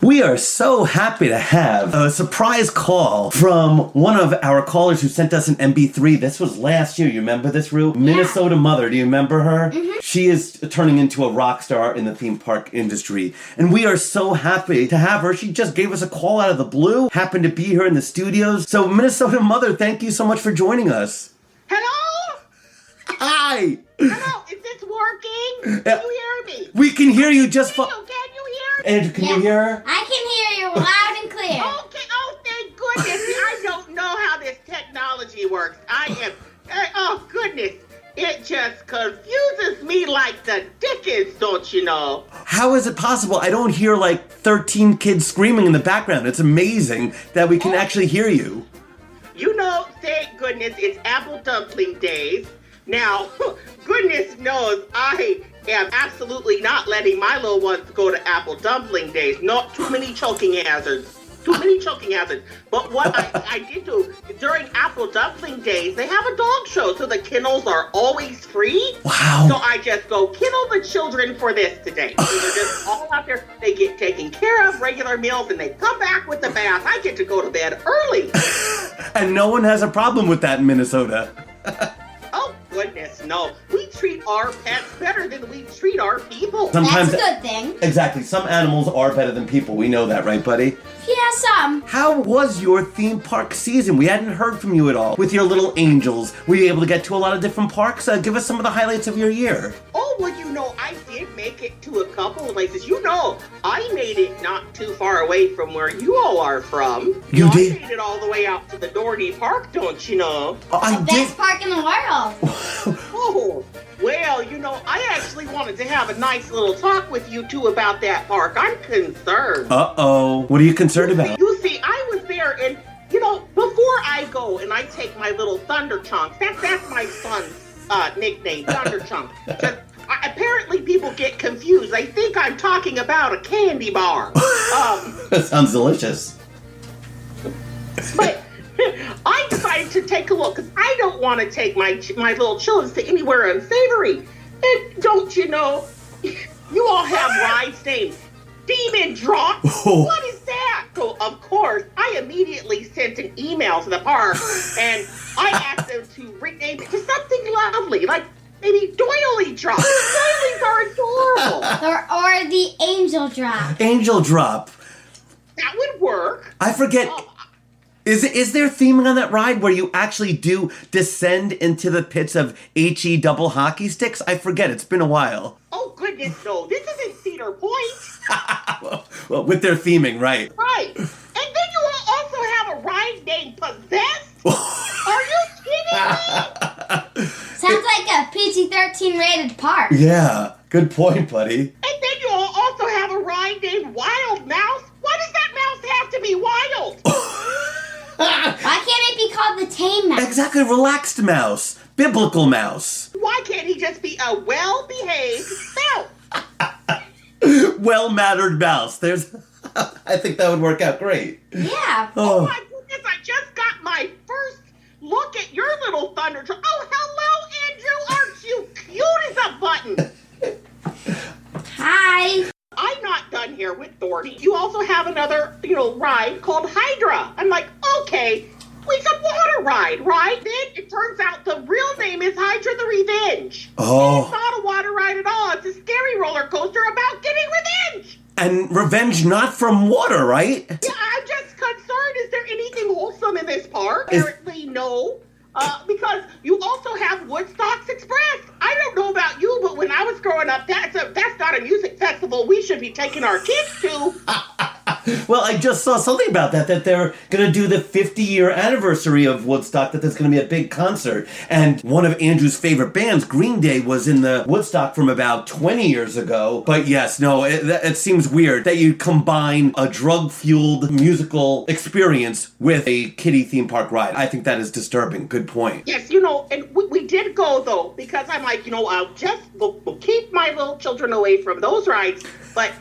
We are so happy to have a surprise call from one of our callers who sent us an MP3. This was last year. You remember this, Rue? Yeah. Minnesota Mother. Do you remember her? Mm-hmm. She is turning into a rock star in the theme park industry. And we are so happy to have her. She just gave us a call out of the blue, happened to be here in the studios. So Minnesota Mother, thank you so much for joining us. Hello? Hi. Hello, is this working? Can you hear me? We can hear you just fine. Can you hear me? Andrew, can you hear her? I can hear you loud and clear. Okay, oh, thank goodness. I don't know how this technology works. Oh, goodness. It just confuses me like the dickens, don't you know? How is it possible? I don't hear like 13 kids screaming in the background. It's amazing that we can actually hear you. You know, thank goodness it's apple dumpling days. Now, goodness knows I am absolutely not letting my little ones go to apple dumpling days. Not too many choking hazards. But what I did do, during apple dumpling days, they have a dog show, so the kennels are always free. Wow. So I just go kennel the children for this today. So they're just all out there. They get taken care of, regular meals, and they come back with the bath. I get to go to bed early. And no one has a problem with that in Minnesota. Oh, goodness, no. We treat our pets better than we treat our people. Sometimes, that's a good thing. Exactly. Some animals are better than people. We know that, right, buddy? Yeah, some. How was your theme park season? We hadn't heard from you at all. With your little angels, were you able to get to a lot of different parks? Give us some of the highlights of your year. Oh, well, you know, I did make it to a couple of places. You know, I made it not too far away from where you all are from. You did? I made it all the way out to the Doherty Park, don't you know? I The did. best park in the world. Oh, well, you know, I actually wanted to have a nice little talk with you two about that park. I'm concerned. Uh-oh. What are you concerned about? You see, I was there, and, you know, before I go and I take my little Thunder Chunk, that's my son's nickname, Thunder Chunk. Apparently people get confused. They think I'm talking about a candy bar. That sounds delicious. But I decided to take a look because I don't want to take my little children to anywhere unsavory. And don't you know, you all have rides named Demon Drop. Oh. What is that? So, of course, I immediately sent an email to the park and I asked them to rename it to something lovely, like maybe Doily Drop. Doilies are adorable. Or the Angel Drop. Angel Drop. That would work. I forget. Is there theming on that ride where you actually do descend into the pits of HE double hockey sticks? I forget. It's been a while. Oh, goodness, no. This isn't Cedar Point. Well, with their theming, right. Right. And then you will also have a ride named Possessed? Are you kidding me? Sounds like a PG-13 rated park. Yeah. Good point, buddy. And then you will also have a ride named Wild Mouse? Why does that mouse have to be wild? Why can't it be called the tame mouse? Exactly. Relaxed mouse. Biblical mouse. Why can't he just be a well-behaved mouse? Well-mannered mouse. I think that would work out great. Yeah. Oh, my goodness, I just got my first look at your little thunder truck. Oh, hello, Andrew. Aren't you cute as a button? Hi. I'm not done here with Doherty. You also have another, ride called Hydra. I'm like, okay, it's a water ride, right? Then it turns out the real name is Hydra the Revenge. Oh. And it's not a water ride at all. It's a scary roller coaster about getting revenge. And revenge not from water, right? Yeah, I'm just concerned. Is there anything wholesome in this park? Apparently, no. Because you also have Woodstock's Express. I don't know about you, but when I was growing up, that's not a music festival we should be taking our kids to. Well, I just saw something about that they're going to do the 50-year anniversary of Woodstock, that there's going to be a big concert. And one of Andrew's favorite bands, Green Day, was in the Woodstock from about 20 years ago. But yes, no, it seems weird that you combine a drug-fueled musical experience with a kiddie theme park ride. I think that is disturbing. Good point. Yes, and we did go, though, because I'm like, we'll keep my little children away from those rides, but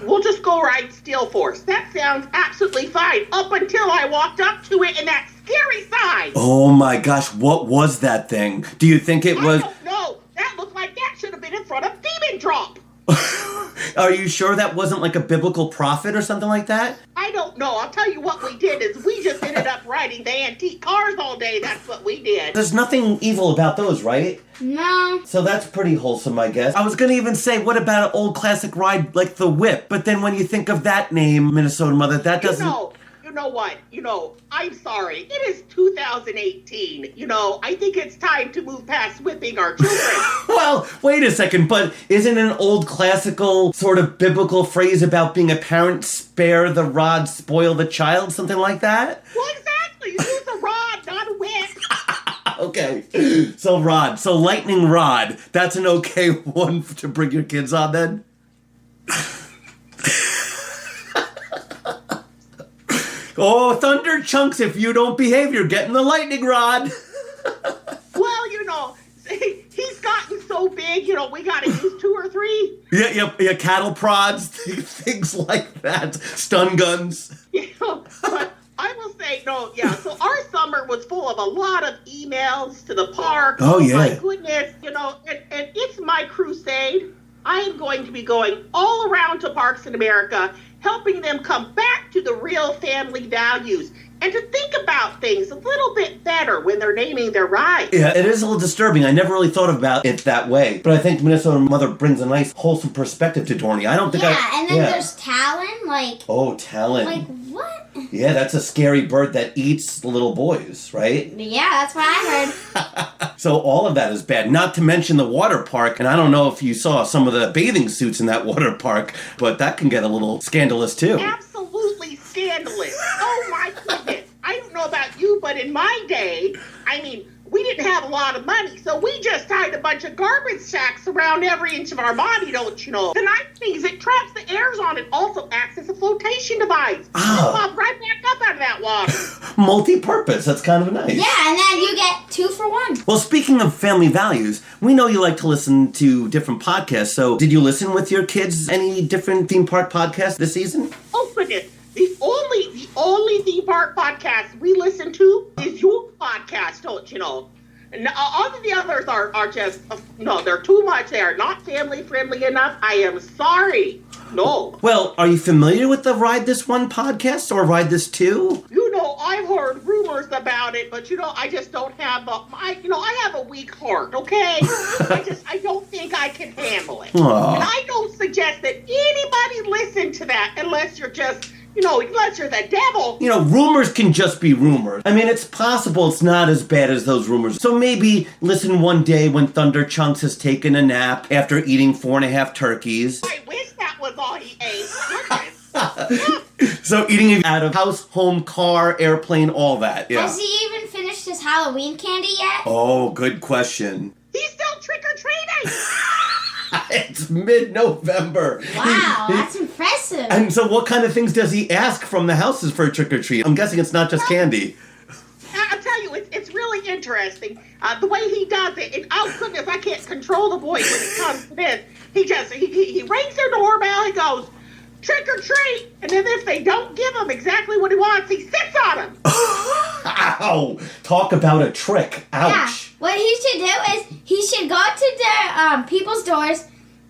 we'll just go ride Steel Force. That sounds absolutely fine, up until I walked up to it and that scary sign. Oh my gosh, what was that thing? Do you think it was... I don't know. That looked like that should have been in front of Demon Drop. Are you sure that wasn't like a biblical prophet or something like that? I don't know. I'll tell you what we did is we just ended up riding the antique cars all day. That's what we did. There's nothing evil about those, right? No. So that's pretty wholesome, I guess. I was going to even say, what about an old classic ride like the Whip? But then when you think of that name, Minnesota Mother, that doesn't... You know what? I'm sorry. It is 2018. I think it's time to move past whipping our children. Well, wait a second, but isn't an old classical sort of biblical phrase about being a parent, spare the rod, spoil the child, something like that? Well, exactly. Use a rod, not a whip. Okay. So rod. So lightning rod. That's an okay one to bring your kids on then? Oh, thunder chunks, if you don't behave, you're getting the lightning rod. Well, he's gotten so big, we got to use 2 or 3. Yeah, cattle prods, things like that, stun guns. But I will say, so our summer was full of a lot of emails to the park. Oh, yeah. My goodness, and it's my crusade. I am going to be going all around to parks in America, helping them come back to the real family values and to think about things a little bit better when they're naming their rides. Yeah, it is a little disturbing. I never really thought about it that way. But I think Minnesota Mother brings a nice, wholesome perspective to Dorney. I don't think and then there's Talon, Oh, Talon. what? Yeah, that's a scary bird that eats little boys, right? Yeah, that's what I heard. So all of that is bad. Not to mention the water park. And I don't know if you saw some of the bathing suits in that water park, but that can get a little scandalous too. Absolutely scandalous. Oh my goodness. I don't know about you, but in my day, we didn't have a lot of money, so we just tied a bunch of garbage sacks around every inch of our body, don't you know? The nice thing is it traps the airs on it, also acts as a flotation device. Oh. It pops right back up out of that water. Multi-purpose. That's kind of nice. Yeah, and then you get 2 for 1. Well, speaking of family values, we know you like to listen to different podcasts. So did you listen with your kids any different theme park podcasts this season? Oh, goodness. The only theme park podcast we listen to is your podcast, don't you know? And all of the others are just, they're too much. They are not family friendly enough. I am sorry. No. Well, are you familiar with the Ride This One podcast or Ride This Two? I've heard rumors about it, but I just don't have I have a weak heart, okay? I don't think I can handle it. Aww. And I don't suggest that anybody listen to that unless you're just unless you're the devil. Rumors can just be rumors. It's possible it's not as bad as those rumors. So maybe listen one day when Thunder Chunks has taken a nap after eating 4.5 turkeys. I wish that was all he ate. So eating out of house, home, car, airplane, all that. Yeah. Has he even finished his Halloween candy yet? Oh, good question. He's still trick-or-treating. It's mid-November. Wow, that's impressive. And so what kind of things does he ask from the houses for a trick-or-treat? I'm guessing it's not just candy. I'll tell you, it's really interesting. The way he does it, and oh goodness, I can't control the boys when it comes to this. He rings their doorbell, he goes, trick or treat, and then if they don't give him exactly what he wants, he sits on them. Ow! Talk about a trick. Ouch. Yeah. What he should do is he should go to their people's doors,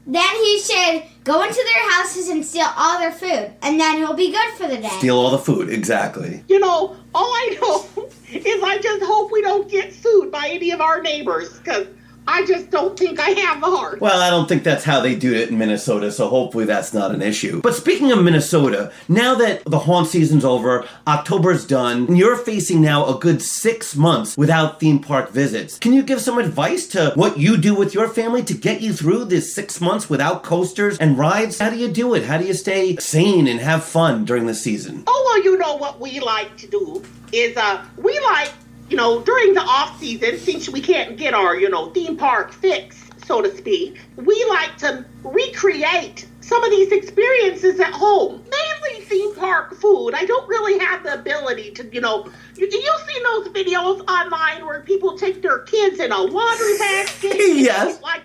then he should go into their houses and steal all their food, and then he'll be good for the day. Steal all the food, exactly. All I know is I just hope we don't get sued by any of our neighbors, because I just don't think I have the heart. Well, I don't think that's how they do it in Minnesota, so hopefully that's not an issue. But speaking of Minnesota, now that the haunt season's over, October's done, and you're facing now a good 6 months without theme park visits. Can you give some advice to what you do with your family to get you through this 6 months without coasters and rides? How do you do it? How do you stay sane and have fun during the season? Oh, well, what we like to do is we like during the off season, since we can't get our, theme park fix, so to speak, we like to recreate some of these experiences at home. Mainly theme park food. I don't really have the ability to, you've seen those videos online where people take their kids in a laundry basket. Yes. Well, I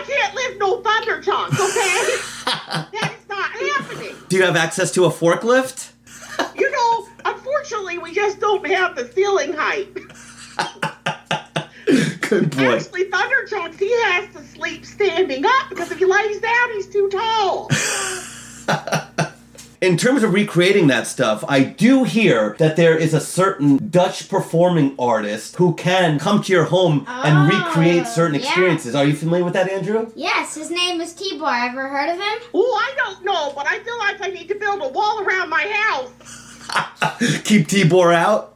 can't lift no Thunder Chunks, okay? That is not happening. Do you have access to a forklift? Unfortunately, we just don't have the ceiling height. Good boy. Actually, Thunder Chunks, he has to sleep standing up because if he lays down, he's too tall. In terms of recreating that stuff, I do hear that there is a certain Dutch performing artist who can come to your home and recreate certain experiences. Are you familiar with that, Andrew? Yes, his name is Tibor. Ever heard of him? Oh, I don't know, but I feel like I need to build a wall around my house. Keep Tibor out?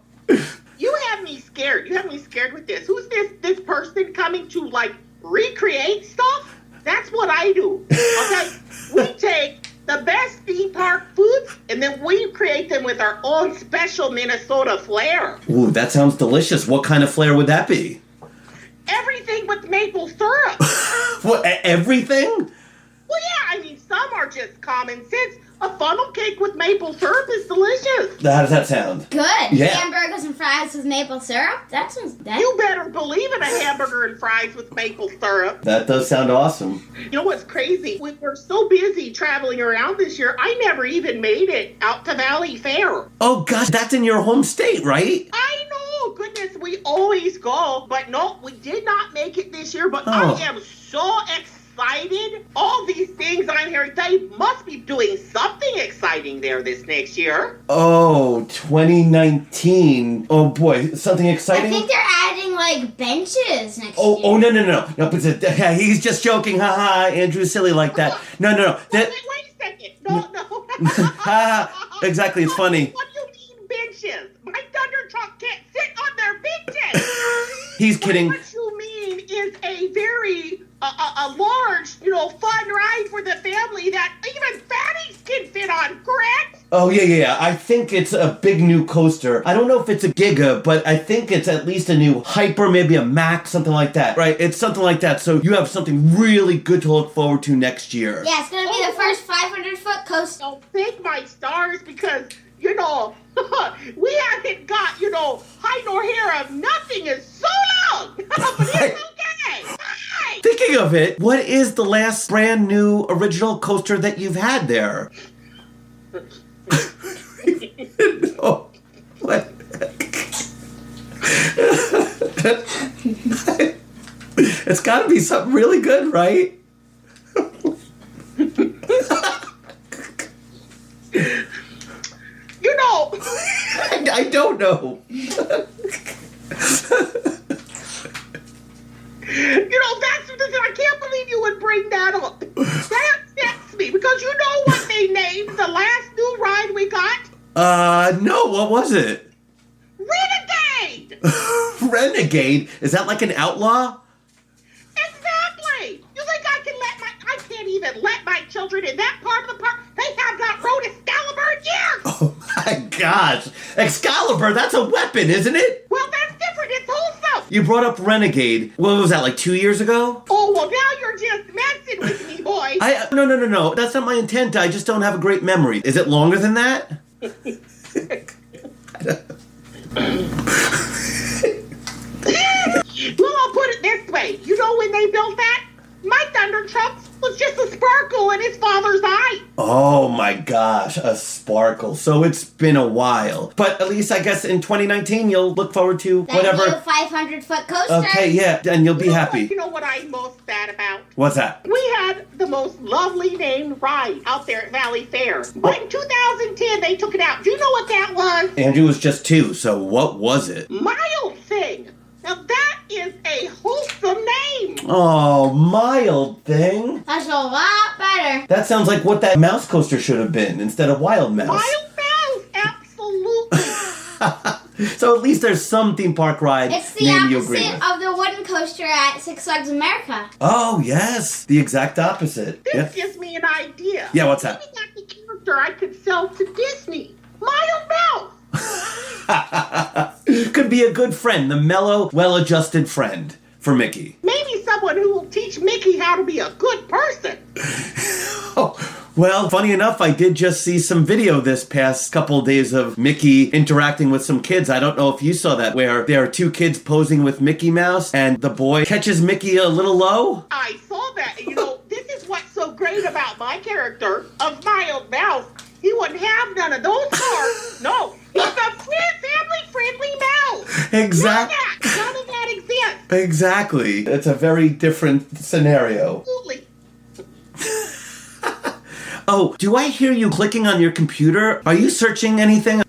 You have me scared. You have me scared with this. Who's this person coming to, like, recreate stuff? That's what I do. Okay? We take the best theme park foods, and then we create them with our own special Minnesota flair. Ooh, that sounds delicious. What kind of flair would that be? Everything with maple syrup. What, everything? Well, yeah, I mean, some are just common sense. A funnel cake with maple syrup is delicious. How does that sound? Good. Yeah. Hamburgers and fries with maple syrup? That sounds... You better believe in a hamburger and fries with maple syrup. That does sound awesome. You know what's crazy? We were so busy traveling around this year, I never even made it out to Valley Fair. Oh, gosh, that's in your home state, right? I know, goodness, we always go. But no, we did not make it this year, but Oh. I am so excited. All these things I'm hearing, they must be doing something exciting there this next year. Oh, 2019. Oh, boy, something I exciting? think they're adding, like, benches next year. Oh, no. No, but he's just joking. Ha. Andrew's silly like that. No. Wait a second. No. Exactly, it's funny. What do you mean benches? My Thunder Truck can't sit on their benches. He's kidding. What you mean is a very... a large, fun ride for the family that even fatties can fit on, correct? Oh, yeah. I think it's a big new coaster. I don't know if it's a Giga, but I think it's at least a new Hyper, maybe a Max, something like that. Right? It's something like that. So you have something really good to look forward to next year. Yeah, it's going to be the first 500-foot coaster. Don't thank my stars because, we haven't got, high nor hair of nothing is so long. But it's okay. Bye. Thinking of it, what is the last brand new original coaster that you've had there? No. What? It's got to be something really good, right? I don't know. I can't believe you would bring that up. That upsets me because you know what they named the last new ride we got? No, what was it? Renegade! Renegade? Is that like an outlaw? Exactly! You think I can't even let my children in that part of the park? They have not rode Excalibur in years! Oh my gosh. Excalibur, that's a weapon, isn't it? Well, that's different. It's wholesome. You brought up Renegade. What was that, like 2 years ago? Oh, well, now you're just messing with me, boy. No. That's not my intent. I just don't have a great memory. Is it longer than that? Well, I'll put it this way. You know when they built that? My Thunder Truck was just a sparkle in his father's eye. Oh my gosh, a sparkle. So it's been a while. But at least I guess in 2019 you'll look forward to That whatever. new 500-foot coaster. Okay, yeah, and you'll be happy. You know what I'm most sad about? What's that? We had the most lovely named ride out there at Valley Fair. But in 2010, they took it out. Do you know what that was? Andrew was just 2, so what was it? Mild Thing. Now that is a wholesome name. Oh, Mild Thing. That's a lot better. That sounds like what that mouse coaster should have been instead of Wild Mouse. Mild Mouse, absolutely. So at least there's some theme park ride It's the name you agree opposite with. of the wooden coaster at Six Flags America. Oh, yes. The exact opposite. This Yeah. gives me an idea. Yeah, what's that? Maybe that's the character I could sell to Disney. Mild Mouse. Could be a good friend, the mellow, well-adjusted friend for Mickey. Maybe someone who will teach Mickey how to be a good person. Oh, well, funny enough, I did just see some video this past couple of days of Mickey interacting with some kids. I don't know if you saw that, where there are 2 kids posing with Mickey Mouse, and the boy catches Mickey a little low. I saw that. This is what's so great about my character of Mild Mouse. He wouldn't have none of those cars. No, he's a family-friendly mouse. Exactly. None of that exists. Exactly. It's a very different scenario. Absolutely. Oh, do I hear you clicking on your computer? Are you searching anything?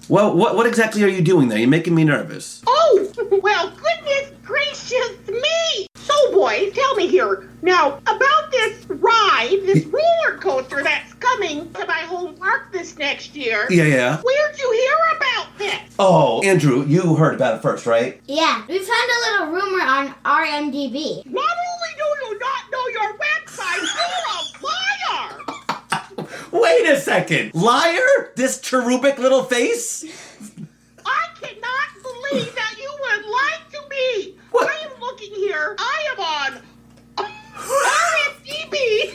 Well, what exactly are you doing there? You're making me nervous. Oh, well, goodness gracious me! So, boys, tell me here. Now, about this ride, this roller coaster that's coming to my home park this next year. Yeah. Where'd you hear about this? Oh, Andrew, you heard about it first, right? Yeah, we found a little rumor on RMDB. Not only do you not know your website, you're a liar! Wait a second. Liar? This cherubic little face? I cannot believe that you would lie to me! What? I am looking here. I am on RMDB.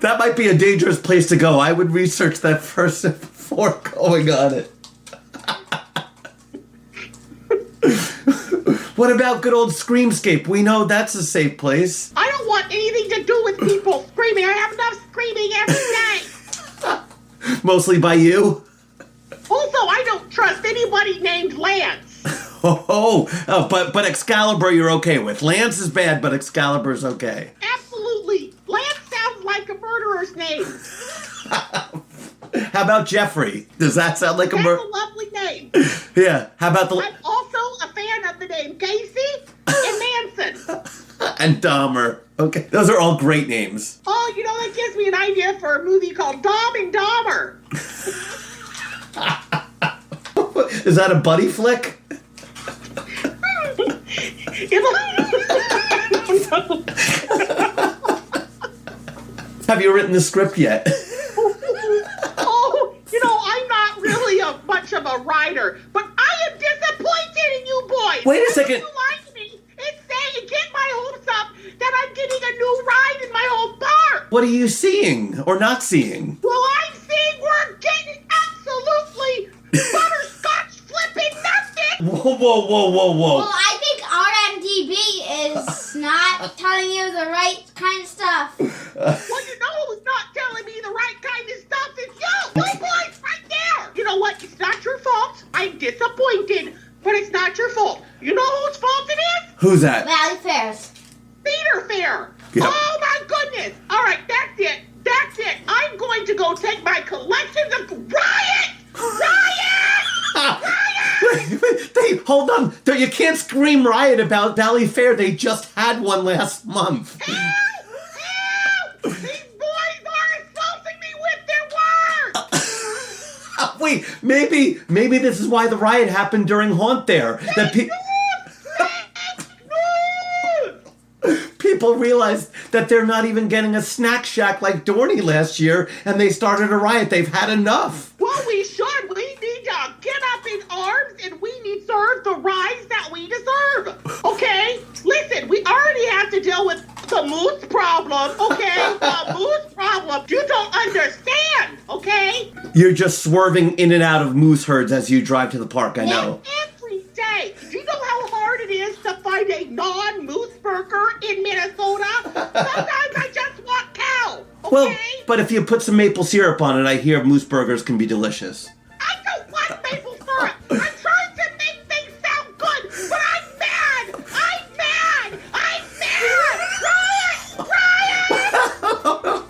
That might be a dangerous place to go. I would research that first before going on it. What about good old Screamscape? We know that's a safe place. I don't want anything to do with people screaming. I have enough screaming every day. Mostly by you? Also, I don't trust anybody named Lance. But Excalibur you're okay with. Lance is bad, but Excalibur's okay. Absolutely. Lance sounds like a murderer's name. How about Jeffrey? Does that sound like That's a lovely name. Yeah. How about I'm also a fan of the name Casey and Manson. and Dahmer? Okay. Those are all great names. Oh, that gives me an idea for a movie called Dom and Dahmer. Is that a buddy flick? Have you written the script yet? I'm not really much of a writer, but I am disappointed in you boys. Wait a second. You like me and say and get my hopes up that I'm getting a new ride in my home park. What are you seeing or not seeing? Well, I'm saying we're getting absolutely butterscotch flipping nothing. Whoa. Well, I think RMDB is not telling you the right kind of stuff. Well, who's not telling me the right kind of stuff? It's you. You boys right there. You know what? It's not your fault. I'm disappointed, but it's not your fault. You know whose fault it is? Who's that? Valley Fairs. Cedar Fair. Yep. Oh, my goodness. All right, that's it. I'm going to go take my collections of Riot! Wait, hold on. You can't scream riot about Valley Fair. They just had one last month. Help! These boys are insulting me with their words! Wait, maybe this is why the riot happened during Haunt there. People realized that they're not even getting a snack shack like Dorney last year, and they started a riot. They've had enough. Well, we should. We need to get up in arms, and we need to serve the rides that we deserve. Okay? Listen, we already have to deal with the moose problem, okay? The moose problem. You don't understand, okay? You're just swerving in and out of moose herds as you drive to the park, I know. Every day. Do you know how hard it is to find a non-moose burger in Minnesota? Sometimes I just want cow, okay? Well, but if you put some maple syrup on it, I hear moose burgers can be delicious. I don't want maple syrup. I'm trying to make things sound good, but I'm mad.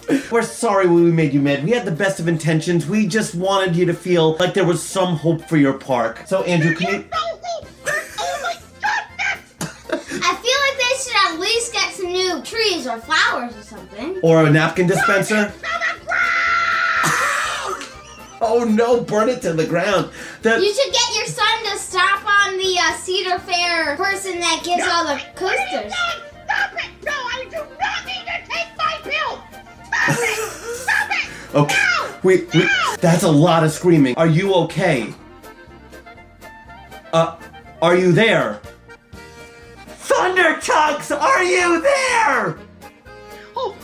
Riot! We're sorry we made you mad. We had the best of intentions. We just wanted you to feel like there was some hope for your park. So, Andrew, can you... No hope. There's only goodness. I feel like they should at least get some new trees or flowers or something. Or a napkin dispenser? Oh no, burn it to the ground. You should get your son to stop on the Cedar Fair person that gives all the coasters. Stop it! No, I do not need to take my pills! Stop it! Stop it! Okay. No! Wait, that's a lot of screaming. Are you okay? Are you there? Thunder Chucks, are you there? Oh,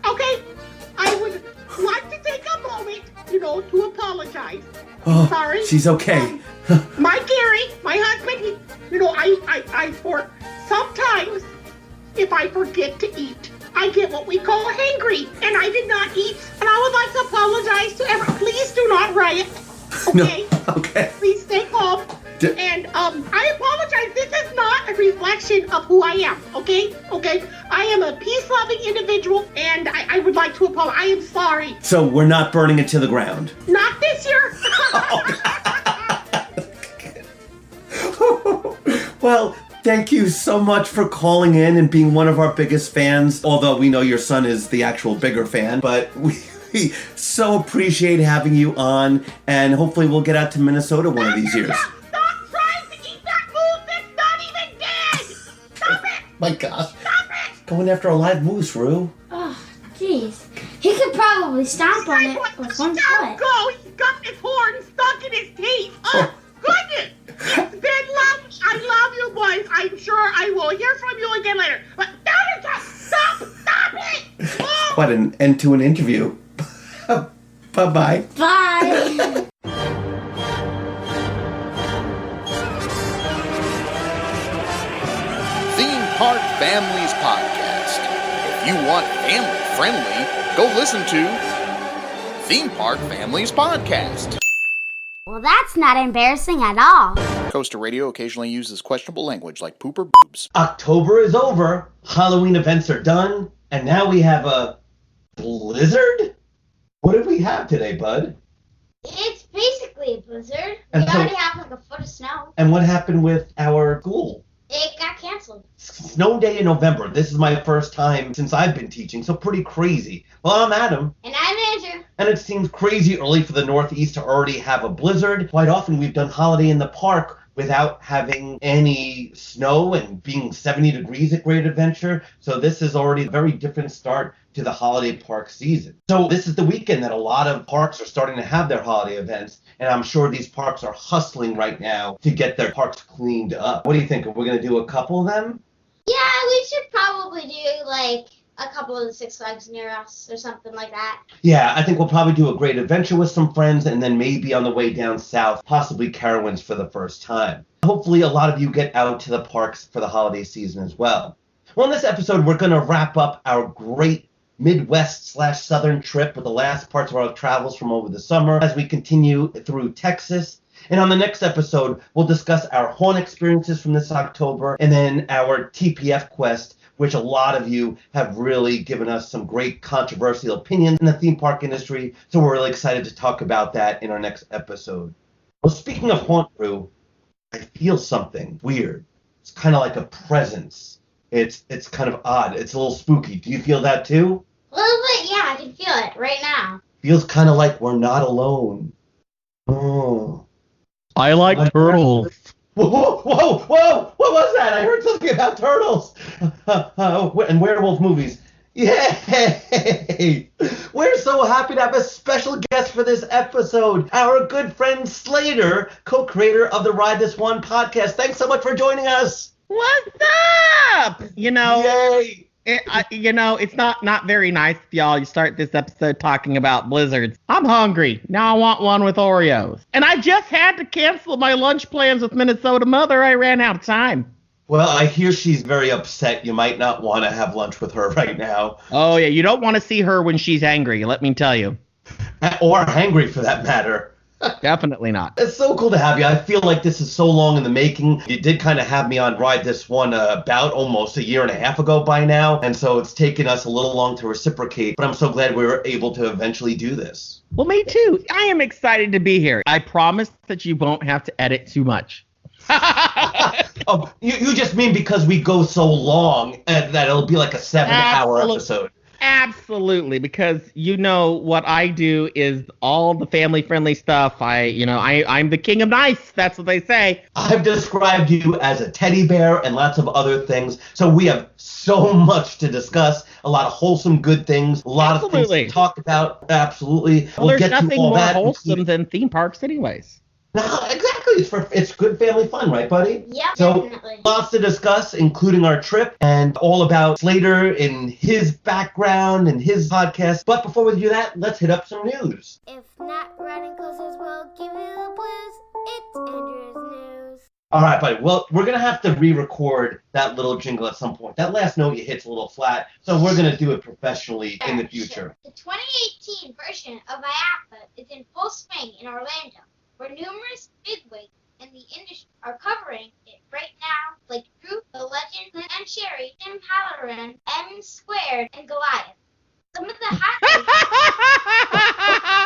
okay. I would like to take a moment, to apologize. Oh, Sorry. she's okay. My Gary, my husband, sometimes if I forget to eat, I get what we call hangry, and I did not eat, and I would like to apologize to everyone. Please do not riot. Okay? No, okay. Please stay calm. And I apologize. This is not a reflection of who I am, okay? Okay? I am a peace-loving individual, and I would like to apologize. I am sorry. So we're not burning it to the ground? Not this year. Well, thank you so much for calling in and being one of our biggest fans, although we know your son is the actual bigger fan, but we so appreciate having you on, and hopefully we'll get out to Minnesota one of these years. Stop trying to eat that moose that's not even dead! Stop it! My gosh. Stop it! Going after a live moose, Rue. Oh, jeez. He could probably stomp on it with one foot. Go! He's got his horn stuck in his teeth! Oh, goodness! It's been lovely. I love you boys. I'm sure I will hear from you again later. But stop it! Oh. What an end to an interview. Bye-bye. Bye. Theme Park Families Podcast. If you want family friendly, go listen to Theme Park Families Podcast. Well, that's not embarrassing at all. Coaster Radio occasionally uses questionable language like poop or boobs. October is over, Halloween events are done, and now we have a blizzard? What did we have today, bud? It's basically a blizzard. And We so- already have like a foot of snow. And what happened with our school? It got canceled. Snow day in November. This is my first time since I've been teaching, so pretty crazy. Well, I'm Adam. And I'm Andrew. And it seems crazy early for the Northeast to already have a blizzard. Quite often we've done holiday in the park without having any snow and being 70 degrees at Great Adventure. So this is already a very different start to the holiday park season. So this is the weekend that a lot of parks are starting to have their holiday events. And I'm sure these parks are hustling right now to get their parks cleaned up. What do you think? Are we going to do a couple of them? Yeah, we should probably do like a couple of the Six Flags near us or something like that. Yeah, I think we'll probably do a Great Adventure with some friends, and then maybe on the way down south, possibly Carowinds for the first time. Hopefully a lot of you get out to the parks for the holiday season as well. Well, in this episode, we're going to wrap up our great Midwest/Southern trip with the last parts of our travels from over the summer as we continue through Texas. And on the next episode, we'll discuss our haunt experiences from this October, and then our TPF quest, which a lot of you have really given us some great controversial opinions in the theme park industry. So we're really excited to talk about that in our next episode. Well, speaking of haunt, Rue, I feel something weird. It's kind of like a presence. It's kind of odd. It's a little spooky. Do you feel that too? A little bit, yeah, I can feel it right now. Feels kind of like we're not alone. Oh. I like turtles. Whoa! What was that? I heard something about turtles. And werewolf movies. Yay! We're so happy to have a special guest for this episode. Our good friend Slater, co-creator of the Ride This One podcast. Thanks so much for joining us. What's up? Yay! It's not very nice if you start this episode talking about blizzards. I'm hungry. Now I want one with Oreos. And I just had to cancel my lunch plans with Minnesota Mother. I ran out of time. Well, I hear she's very upset. You might not want to have lunch with her right now. Oh, yeah, you don't want to see her when she's angry, let me tell you. Or hangry, for that matter. Definitely not. It's so cool to have you. I feel like this is so long in the making. You did kind of have me on Ride This One about almost a year and a half ago by now, and so it's taken us a little long to reciprocate, but I'm so glad we were able to eventually do this. Well, me too. I am excited to be here. I promise that you won't have to edit too much. Oh, you just mean because we go so long and that it'll be like a 7-hour episode. Absolutely, because what I do is all the family-friendly stuff. I'm the king of nice. That's what they say. I've described you as a teddy bear and lots of other things. So we have so much to discuss. A lot of wholesome, good things. A lot of things to talk about. Absolutely. Well, there's get nothing to all more that. wholesome than theme parks, anyways. No, exactly. It's good family fun, right, buddy? Yep, So, definitely. lots to discuss, including our trip and all about Slater and his background and his podcast. But before we do that, let's hit up some news. If not running closest will give you the blues, it's Andrew's news. All right, buddy. Well, we're going to have to re-record that little jingle at some point. That last note you hit's a little flat, so we're going to do it professionally in the future. The 2018 version of IAPPA is in full swing in Orlando, where numerous bigwigs in the industry are covering it right now, like Drew, the Legend, and Sherry, Tim Halloran, M Squared, and Goliath. Some of the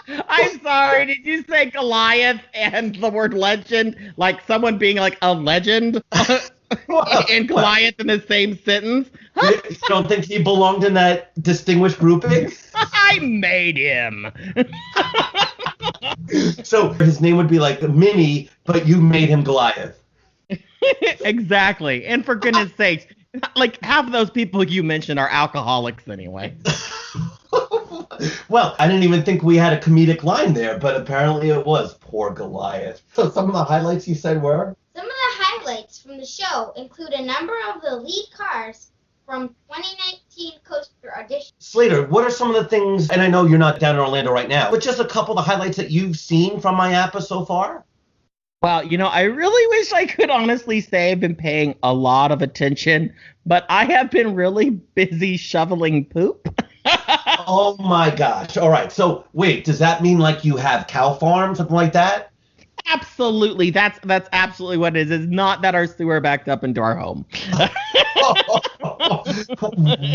highlights. I'm sorry, did you say Goliath and the word legend? Like someone being like a legend? And Goliath in the same sentence? You don't think he belonged in that distinguished grouping? I made him. So his name would be like Mini, but you made him Goliath. Exactly. And for goodness sakes, like half of those people you mentioned are alcoholics anyway. Well, I didn't even think we had a comedic line there, but apparently it was poor Goliath. So some of the highlights you said were? Some of the highlights from the show include a number of the lead cars from 2019 coaster audition. Slater, what are some of the things, and I know you're not down in Orlando right now, but just a couple of the highlights that you've seen from IAPPA so far? Well, I really wish I could honestly say I've been paying a lot of attention, but I have been really busy shoveling poop. Oh my gosh. All right. So wait, does that mean like you have cow farm, something like that? Absolutely. That's absolutely what it is. It's not that our sewer backed up into our home.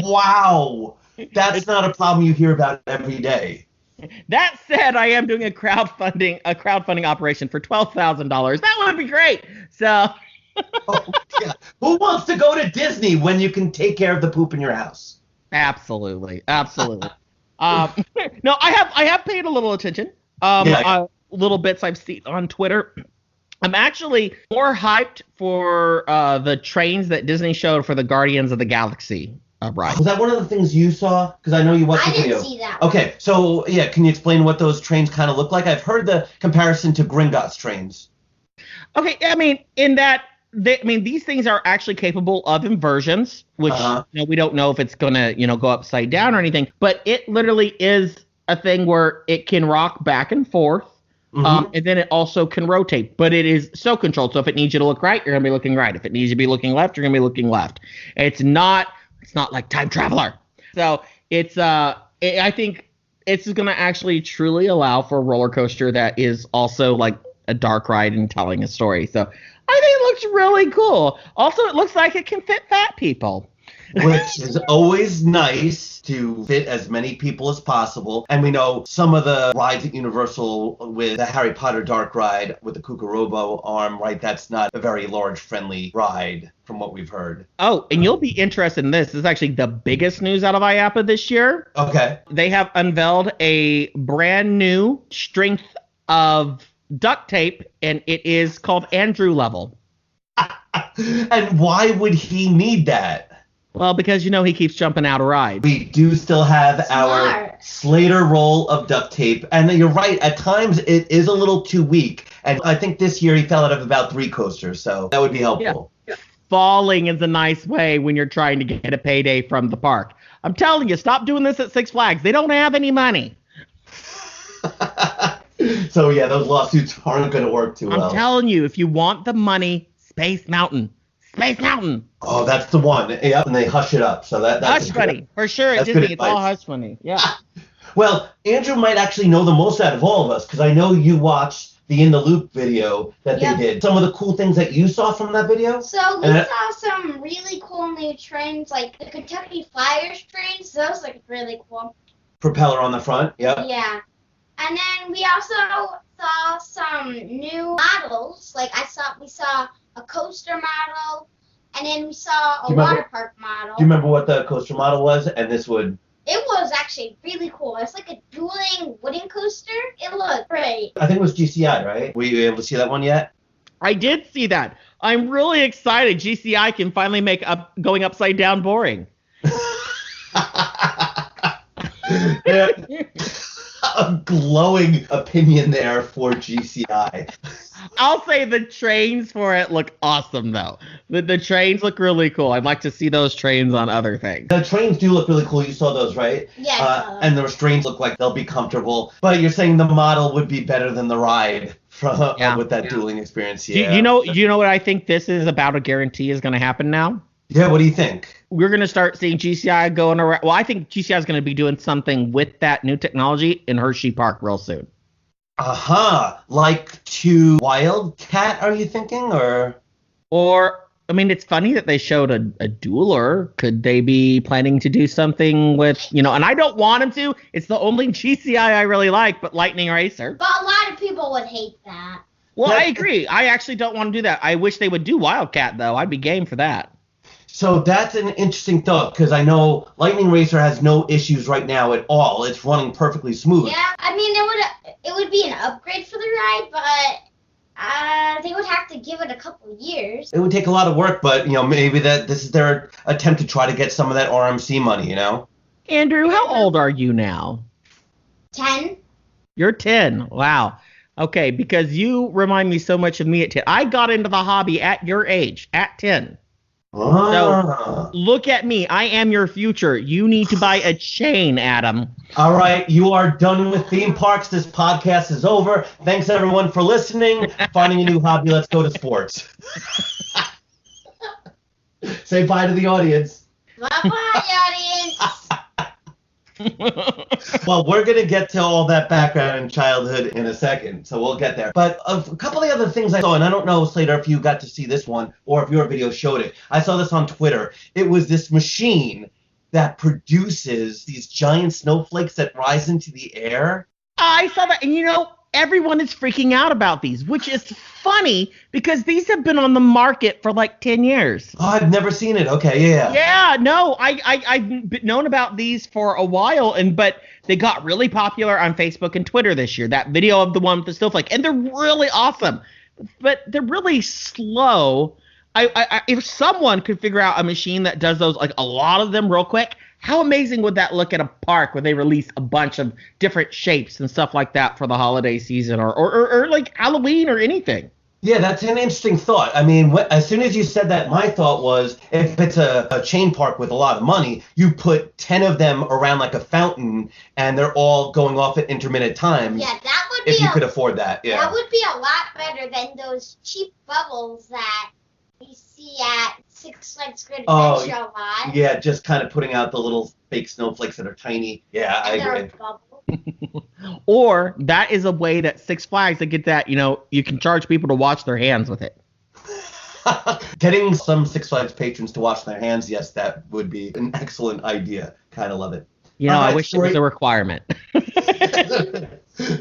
Wow. That's not a problem you hear about every day. That said, I am doing a crowdfunding operation for $12,000. That would be great. So Oh, yeah. Who wants to go to Disney when you can take care of the poop in your house? absolutely. No, I have paid a little attention. Little bits I've seen on Twitter. I'm actually more hyped for the trains that Disney showed for the Guardians of the Galaxy ride. Was that one of the things you saw? Because I know you watched the video. I didn't see that. Okay, so yeah, can you explain what those trains kind of look like? I've heard the comparison to Gringotts trains. Okay, I mean, in that, these things are actually capable of inversions, which we don't know if it's gonna, go upside down or anything. But it literally is a thing where it can rock back and forth. And then it also can rotate, but it is so controlled. So if it needs you to look right, you're gonna be looking right. If it needs you to be looking left, you're gonna be looking left. It's not like Time Traveler. So I think it's gonna actually truly allow for a roller coaster that is also like a dark ride and telling a story. So I think it looks really cool. Also, it looks like it can fit fat people. Which is always nice to fit as many people as possible. And we know some of the rides at Universal with the Harry Potter dark ride with the Cucurubo arm, right? That's not a very large, friendly ride from what we've heard. Oh, and you'll be interested in this. This is actually the biggest news out of IAPPA this year. Okay. They have unveiled a brand new strength of duct tape, and it is called Andrew Level. And why would he need that? Well, because he keeps jumping out of rides. We do still have our Slater roll of duct tape. And you're right, at times it is a little too weak. And I think this year he fell out of about 3 coasters, so that would be helpful. Yeah. Falling is a nice way when you're trying to get a payday from the park. I'm telling you, stop doing this at Six Flags. They don't have any money. So, yeah, those lawsuits aren't going to work too well. I'm telling you, if you want the money, Space Mountain. Space Mountain. Oh, that's the one. Yep, and they hush it up. So that's hush money. For sure, at Disney, it's all hush money. Yeah. Well, Andrew might actually know the most out of all of us, because I know you watched the In the Loop video that they did. Some of the cool things that you saw from that video? So we saw some really cool new trains, like the Kentucky Flyers trains. Those look really cool. Propeller on the front, yep. Yeah. And then we also saw some new models. Like we saw a coaster model, and then we saw a water park model. Do you remember what the coaster model was? And this would... It was actually really cool. It's like a dueling wooden coaster. It looked great. I think it was GCI, right? Were you able to see that one yet? I did see that. I'm really excited. GCI can finally make going upside down boring. Yeah. A glowing opinion there for GCI. I'll say the trains for it look awesome, though. The trains look really cool. I'd like to see those trains on other things. The trains do look really cool. You saw those, right? Yeah. And those trains look like they'll be comfortable. But you're saying the model would be better than the ride with that dueling experience. Yeah. Do you know what I think this is about a guarantee is going to happen now? Yeah, what do you think? We're going to start seeing GCI going around. Well, I think GCI is going to be doing something with that new technology in Hershey Park real soon. Like to Wildcat, are you thinking, or? Or, I mean, it's funny that they showed a dueler. Could they be planning to do something with, and I don't want them to. It's the only GCI I really like, but Lightning Racer. But a lot of people would hate that. Well, I agree. I actually don't want to do that. I wish they would do Wildcat, though. I'd be game for that. So that's an interesting thought, because I know Lightning Racer has no issues right now at all. It's running perfectly smooth. Yeah, I mean, it would be an upgrade for the ride, but they would have to give it a couple years. It would take a lot of work, but, maybe this is their attempt to try to get some of that RMC money, Andrew, how old are you now? 10. You're 10. Wow. Okay, because you remind me so much of me at 10. I got into the hobby at your age, at 10. So look at me. I am your future. You need to buy a chain, Adam. All right. You are done with theme parks. This podcast is over. Thanks, everyone, for listening. Finding a new hobby. Let's go to sports. Say bye to the audience. Bye-bye, audience. Well, we're going to get to all that background in childhood in a second, so we'll get there. But a couple of the other things I saw, and I don't know, Slater, if you got to see this one or if your video showed it. I saw this on Twitter. It was this machine that produces these giant snowflakes that rise into the air. I saw that, and everyone is freaking out about these, which is funny because these have been on the market for like 10 years. Oh, I've never seen it. Okay, yeah. Yeah, no, I've known about these for a while, but they got really popular on Facebook and Twitter this year. That video of the one with the snowflake, and they're really awesome, but they're really slow. If someone could figure out a machine that does those, like a lot of them real quick, how amazing would that look at a park where they release a bunch of different shapes and stuff like that for the holiday season or like Halloween or anything? Yeah, that's an interesting thought. I mean, as soon as you said that, my thought was if it's a chain park with a lot of money, you put 10 of them around like a fountain and they're all going off at intermittent times. Yeah, that would be if you could afford that. Yeah. That would be a lot better than those cheap bubbles that we see at Six Flags Great Adventure a lot. Yeah, just kind of putting out the little fake snowflakes that are tiny. Yeah, I agree. Or that is a way that Six Flags to get that, you can charge people to wash their hands with it. Getting some Six Flags patrons to wash their hands, yes, that would be an excellent idea. Kind of love it. I wish it was a requirement.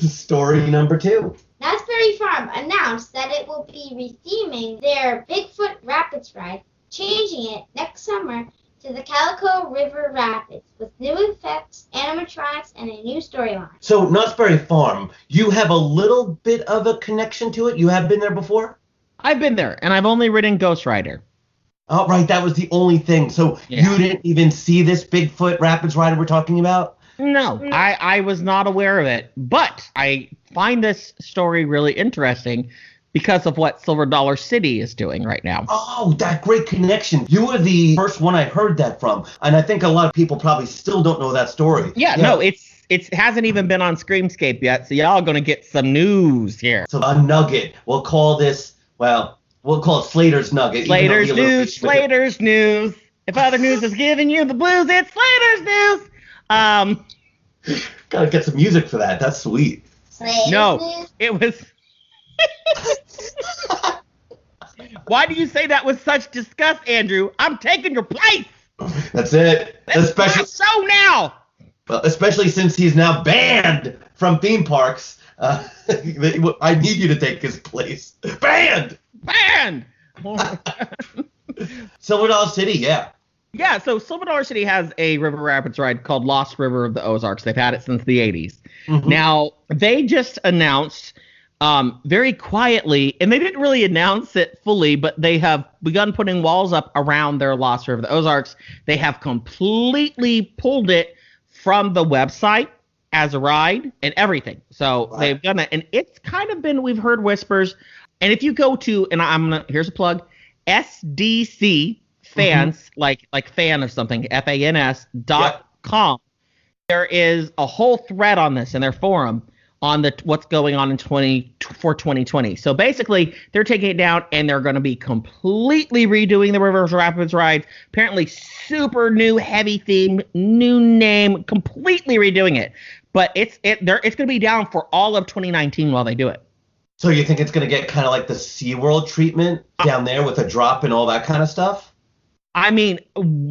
Story number 2. Knott's Farm announced that it will be retheming their Bigfoot Rapids ride, changing it next summer to the Calico River Rapids with new effects, animatronics, and a new storyline. So, Knott's Farm, you have a little bit of a connection to it? You have been there before? I've been there, and I've only ridden Ghost Rider. Oh, right, that was the only thing. So, You didn't even see this Bigfoot Rapids rider we're talking about? No, I was not aware of it, but I find this story really interesting because of what Silver Dollar City is doing right now. Oh, that great connection. You were the first one I heard that from, and I think a lot of people probably still don't know that story. Yeah. No, it hasn't even been on Screamscape yet, so y'all are going to get some news here. So a nugget. We'll call it Slater's Nugget. Slater's News. If other news is giving you the blues, it's Slater's News. Gotta get some music for that. That's sweet. It was. Why do you say that with such disgust, Andrew? I'm taking your place. That's it. So now. Well, especially since he's now banned from theme parks. I need you to take his place. Banned. Silver Dollar City, yeah. Yeah, so Silver Dollar City has a river rapids ride called Lost River of the Ozarks. They've had it since the 80s. Mm-hmm. Now, they just announced very quietly, and they didn't really announce it fully, but they have begun putting walls up around their Lost River of the Ozarks. They have completely pulled it from the website as a ride and everything. So They've done that, and it's kind of been, we've heard whispers. And if you go to, and here's a plug, SDC fans, like fan of something, FANS.com. There is a whole thread on this in their forum on what's going on in 2020. So basically, they're taking it down and they're going to be completely redoing the River Rapids ride. Apparently, super new, heavy theme, new name, completely redoing it. But it's going to be down for all of 2019 while they do it. So you think it's going to get kind of like the SeaWorld treatment down there with a drop and all that kind of stuff? I mean,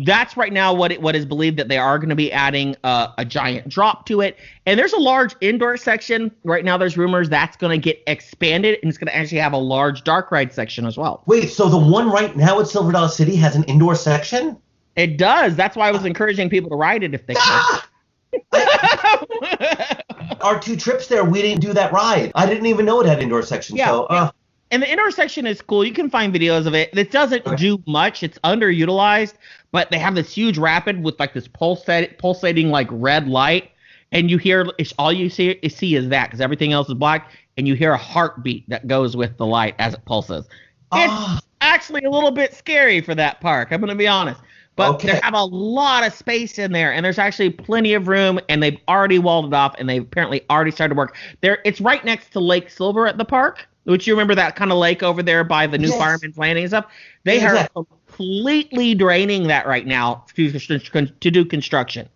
that's right now what is believed, that they are going to be adding a giant drop to it. And there's a large indoor section. Right now there's rumors that's going to get expanded, and it's going to actually have a large dark ride section as well. Wait, so the one right now at Silver Dollar City has an indoor section? It does. That's why I was encouraging people to ride it if they can. Our 2 trips there, we didn't do that ride. I didn't even know it had indoor section. Yeah. And the indoor section is cool. You can find videos of it. It doesn't do much. It's underutilized, but they have this huge rapid with like this pulsating like red light, and you hear, all you see is that, because everything else is black, and you hear a heartbeat that goes with the light as it pulses. It's actually a little bit scary for that park, I'm going to be honest. But they have a lot of space in there, and there's actually plenty of room, and they've already walled it off, and they've apparently already started work. It's right next to Lake Silver at the park, which you remember that kind of lake over there by the new Fireman's Landing and stuff. They are completely draining that right now to do construction.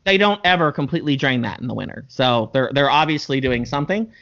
They don't ever completely drain that in the winter. So they're obviously doing something.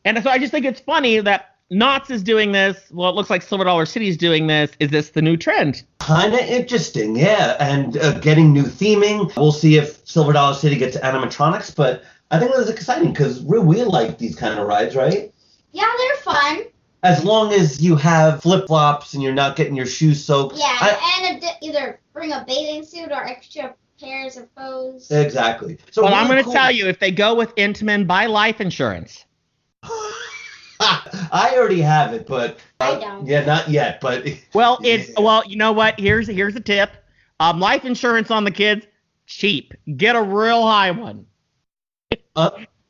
And so I just think it's funny that Knott's is doing this. Well, it looks like Silver Dollar City's doing this. Is this the new trend? Kind of interesting, yeah. And getting new theming. We'll see if Silver Dollar City gets animatronics, but I think that's exciting because we like these kind of rides, right? Yeah, they're fun. As long as you have flip-flops and you're not getting your shoes soaked. Yeah, and either bring a bathing suit or extra pairs of hose. Exactly. So well, I'm going to tell you, if they go with Intamin, buy life insurance. I already have it, but I don't. Yeah, not yet, but well, you know what? Here's a tip. Life insurance on the kids, cheap. Get a real high one,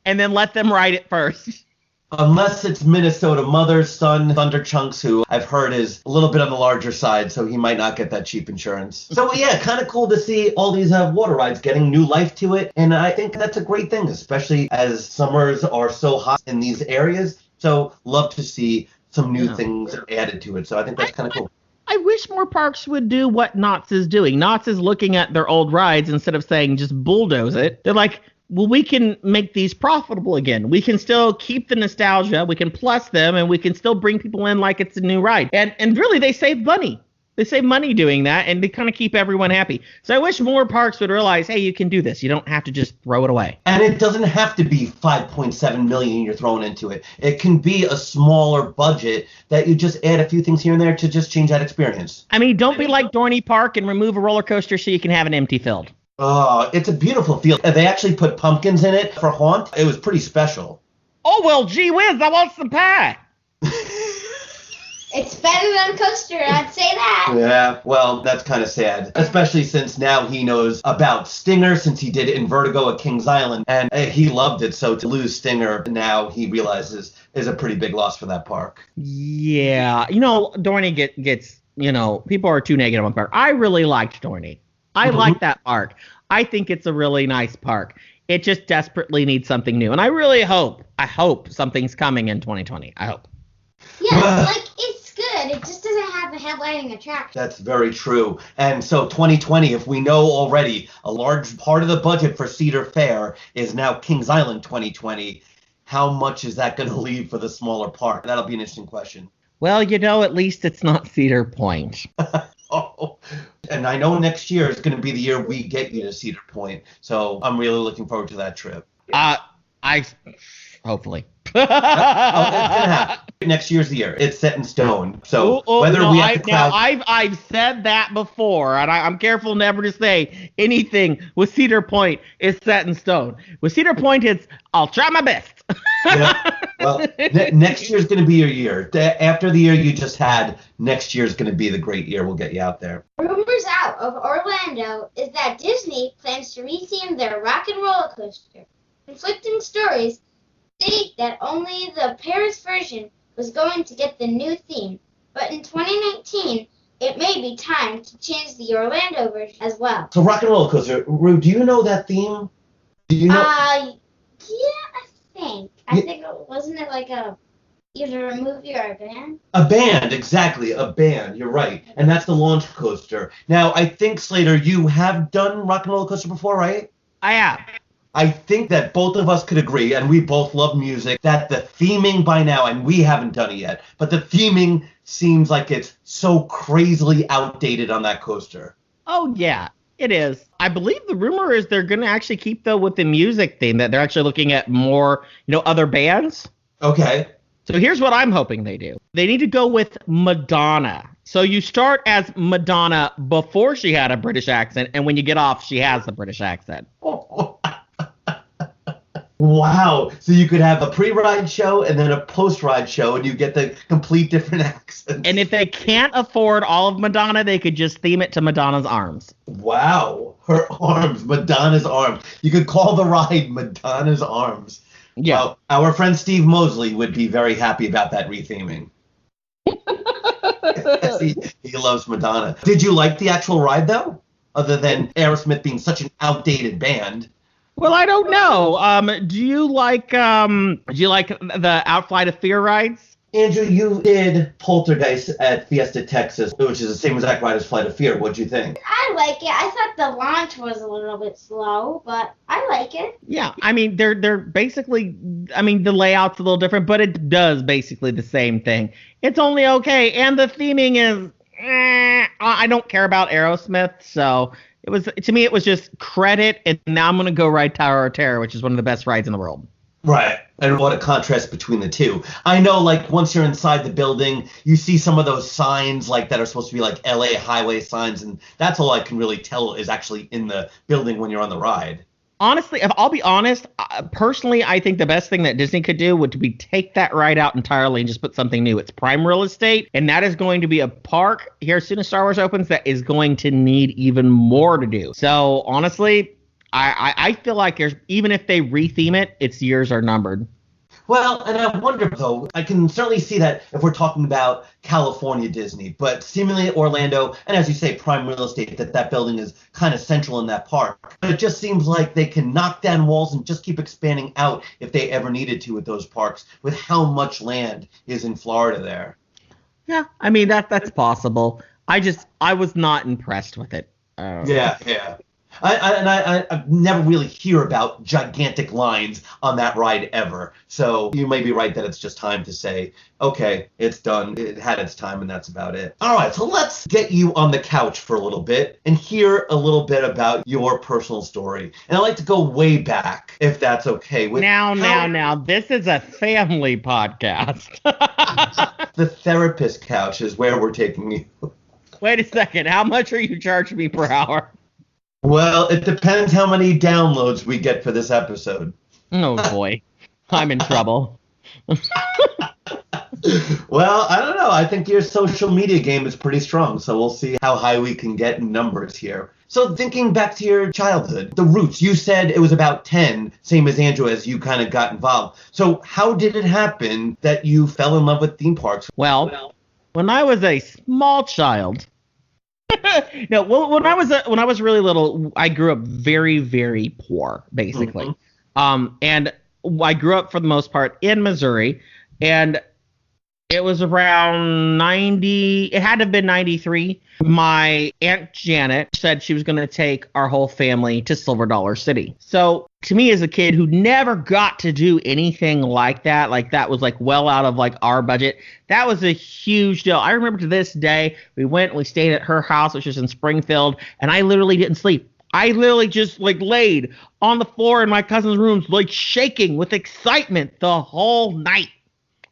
and then let them ride it first. Unless it's Minnesota Mother's son, Thunder Chunks, who I've heard is a little bit on the larger side, so he might not get that cheap insurance. So yeah, kind of cool to see all these water rides getting new life to it, and I think that's a great thing, especially as summers are so hot in these areas. So love to see some new things added to it. So I think that's kind of cool. I wish more parks would do what Knott's is doing. Knott's is looking at their old rides instead of saying just bulldoze it. They're like, well, we can make these profitable again. We can still keep the nostalgia. We can plus them, and we can still bring people in like it's a new ride. And really, they save money. They save money doing that, and they kind of keep everyone happy. So I wish more parks would realize, hey, you can do this. You don't have to just throw it away. And it doesn't have to be $5.7 million you're throwing into it. It can be a smaller budget that you just add a few things here and there to just change that experience. I mean, don't be like Dorney Park and remove a roller coaster so you can have an empty field. Oh, it's a beautiful field. They actually put pumpkins in it for Haunt. It was pretty special. Oh, well, gee whiz, I want some pie. It's better than Coaster, I'd say that. Yeah, well, that's kind of sad, especially since now he knows about Stinger, since he did it in Vertigo at Kings Island, and he loved it, so to lose Stinger now he realizes is a pretty big loss for that park. Yeah, Dorney gets, people are too negative on the park. I really liked Dorney. I like that park. I think it's a really nice park. It just desperately needs something new, and I hope something's coming in 2020. I hope. Yeah, it's good. It just doesn't have a headlining attraction. That's very true. And so 2020, if we know already a large part of the budget for Cedar Fair is now Kings Island 2020, how much is that going to leave for the smaller park? That'll be an interesting question. Well, at least it's not Cedar Point. Oh, and I know next year is going to be the year we get you to Cedar Point. So I'm really looking forward to that trip. Hopefully. It's going to happen. Next year's the year. It's set in stone. So I've said that before, and I'm careful never to say anything with Cedar Point is set in stone. With Cedar Point, I'll try my best. Yeah. Well, next year's going to be your year. After the year you just had, next year's going to be the great year. We'll get you out there. Rumors out of Orlando is that Disney plans to retheme their Rock and Roller Coaster. Conflicting stories state that only the Paris version was going to get the new theme, but in 2019, it may be time to change the Orlando version as well. So Rock and Roller Coaster, Rue, do you know that theme? Do you know? Yeah, I think wasn't it like either a movie or a band? A band, exactly, a band. You're right, and that's the launch coaster. Now, I think Slater, you have done Rock and Roller Coaster before, right? I have. I think that both of us could agree, and we both love music, that the theming by now, and we haven't done it yet, but the theming seems like it's so crazily outdated on that coaster. Oh, yeah, it is. I believe the rumor is they're going to actually keep, though, with the music theme, that they're actually looking at more, other bands. Okay. So here's what I'm hoping they do. They need to go with Madonna. So you start as Madonna before she had a British accent, and when you get off, she has the British accent. Wow. So you could have a pre-ride show and then a post-ride show, and you get the complete different accents. And if they can't afford all of Madonna, they could just theme it to Madonna's arms. Wow. Her arms, Madonna's arms. You could call the ride Madonna's Arms. Yeah. Well, our friend Steve Mosley would be very happy about that retheming. he loves Madonna. Did you like the actual ride, though? Other than Aerosmith being such an outdated band. Well, I don't know. Do you like the Outflight of Fear rides? Andrew, you did Poltergeist at Fiesta Texas, which is the same exact ride as Flight of Fear. What'd you think? I like it. I thought the launch was a little bit slow, but I like it. Yeah, I mean, they're basically, the layout's a little different, but it does basically the same thing. It's only okay, and the theming is, I don't care about Aerosmith, so to me, it was just credit, and now I'm going to go ride Tower of Terror, which is one of the best rides in the world. Right. And what a contrast between the two. I know, once you're inside the building, you see some of those signs, that are supposed to be, LA highway signs, and that's all I can really tell is actually in the building when you're on the ride. Honestly, if I'll be honest, personally, I think the best thing that Disney could do would be take that ride out entirely and just put something new. It's prime real estate, and that is going to be a park here as soon as Star Wars opens that is going to need even more to do. So, honestly, I feel like even if they retheme it, its years are numbered. Well, and I wonder, though, I can certainly see that if we're talking about California Disney, but seemingly Orlando, and as you say, prime real estate, that building is kind of central in that park. But it just seems like they can knock down walls and just keep expanding out if they ever needed to with those parks, with how much land is in Florida there. Yeah, that's possible. I was not impressed with it. Yeah. I never really hear about gigantic lines on that ride ever. So you may be right that it's just time to say, okay, it's done. It had its time, and that's about it. All right, so let's get you on the couch for a little bit and hear a little bit about your personal story. And I'd like to go way back, if that's okay. Now, this is a family podcast. The therapist couch is where we're taking you. Wait a second. How much are you charging me per hour? Well, it depends how many downloads we get for this episode. Oh, boy. I'm in trouble. Well, I don't know. I think your social media game is pretty strong, so we'll see how high we can get in numbers here. So thinking back to your childhood, the roots, you said it was about 10, same as Andrew, as you kind of got involved. So how did it happen that you fell in love with theme parks? Well, when I was a small child... No, well, when I was really little, I grew up very, very poor, basically. Mm-hmm. And I grew up for the most part in Missouri, and it was around 90. It had to have been 93. My Aunt Janet said she was going to take our whole family to Silver Dollar City. So to me, as a kid who never got to do anything like that was well out of our budget, that was a huge deal. I remember to this day, we stayed at her house, which was in Springfield, and I literally didn't sleep. I literally just laid on the floor in my cousin's rooms, shaking with excitement the whole night.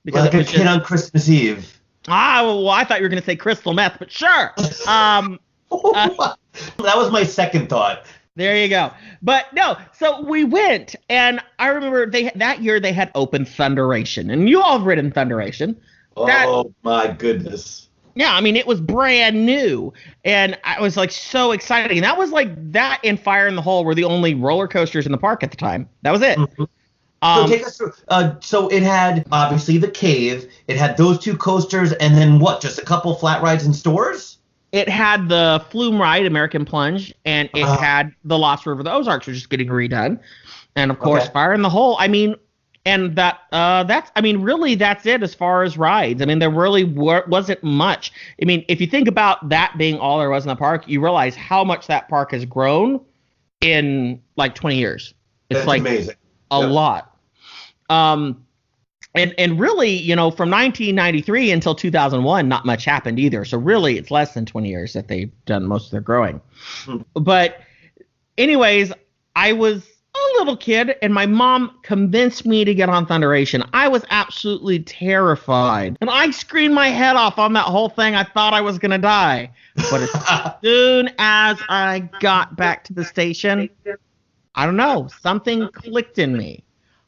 Because like a kid on Christmas Eve. Well, I thought you were going to say crystal meth, but sure. That was my second thought. There you go. But no, so we went, and I remember that year they had opened Thunderation, and you all have ridden Thunderation. My goodness. Yeah, it was brand new, and I was so excited. And that was that and Fire in the Hole were the only roller coasters in the park at the time. That was it. Mm-hmm. So take us through. So it had, obviously, the cave. It had those two coasters, and then what, just a couple flat rides and stores? It had the Flume ride, American Plunge, and it had the Lost River of the Ozarks, which is getting redone. And, of course, Fire in the Hole. And really that's it as far as rides. There really wasn't much. If you think about that being all there was in the park, you realize how much that park has grown in, 20 years. It's That's like amazing. a lot. And really, from 1993 until 2001, not much happened either. So really, it's less than 20 years that they've done most of their growing. But anyways, I was a little kid, and my mom convinced me to get on Thunderation. I was absolutely terrified. And I screamed my head off on that whole thing. I thought I was going to die. But as soon as I got back to the station, I don't know, something clicked in me.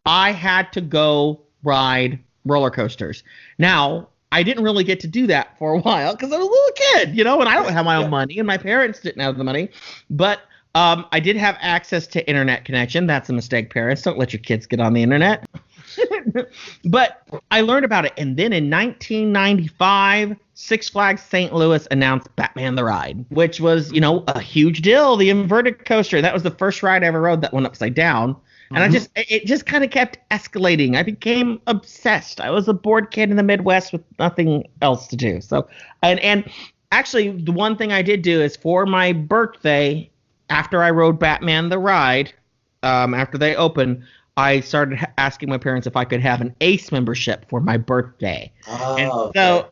I had to go ride roller coasters. Now, I didn't really get to do that for a while because I was a little kid, and I don't have my own money, and my parents didn't have the money. But I did have access to internet connection. That's a mistake, parents. Don't let your kids get on the internet. But I learned about it. And then in 1995, Six Flags St. Louis announced Batman the Ride, which was, a huge deal. The inverted coaster. That was the first ride I ever rode that went upside down. And it just kind of kept escalating. I became obsessed. I was a bored kid in the Midwest with nothing else to do. So, and actually, the one thing I did do is for my birthday, after I rode Batman the Ride, after they opened, I started asking my parents if I could have an ACE membership for my birthday. Oh, and okay. so